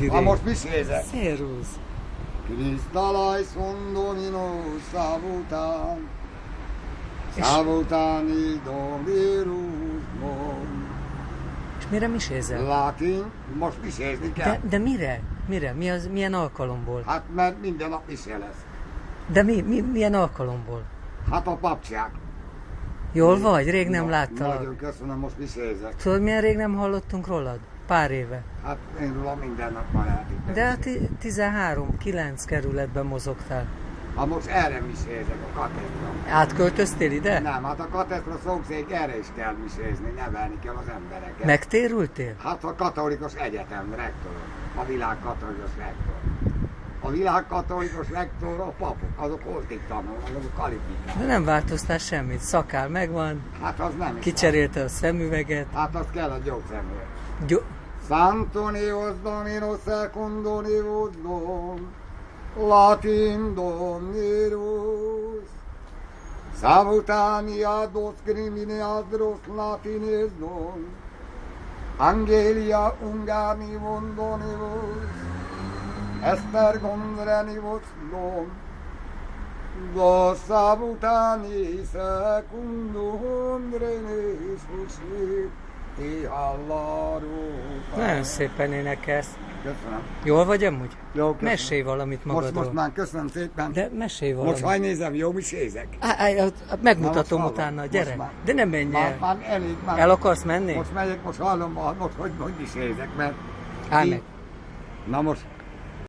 Ha most misézek. Szervusz. Krisztalaj szondonino szavután, szavután domiruzmon. És mire misézel? Latin, most misézni kell. De mire? Mire? Milyen alkalomból? Hát mert minden nap misé lesz. De milyen alkalomból? Hát a papcsák. Jól vagy? Rég nem láttalak. Nagyon köszönöm, most misézek. Tudod, milyen rég nem hallottunk rólad? Pár éve. Hát én róla minden nap már eltittem. De hát 13-9 kerületben mozogtál. Ha most erre misézek, a katedra. Átköltöztél ide? Nem, hát a katedra szomszéd erre is kell misézni, nevelni kell az embereket. Megtérültél? Hát a katolikus egyetem rektor, a világ katolikus rektor. A világ katolikus rektor, a papok, azok holtig tanulnak, azok kvalifikálnak. De nem változtál semmit, szakál megvan, Hát az nem is. kicserélte a szemüveget. Hát az kell a gyógyszemüveg. Santonius Dominus secundonius Dom, Latin Dominus, Savutania dos criminadros Latines Dom, Angelia Ungarnivum Donibus, Estergondrenivus Dom, Dos Savutani secundum drenis fusit. Nagyon szépen énekelsz. Köszönöm. Jól vagy amúgy? Jó, köszönöm. Mesélj valamit magadról. Most már köszönöm szépen. De mesélj valamit. Most ha nézem, jó misézek. Megmutatom Na, utána, gyere. már. De nem menj el. Már elég. Már. El akarsz menni? Most megyek, most hallom, most hogy misézek, mert... Állj meg. Na most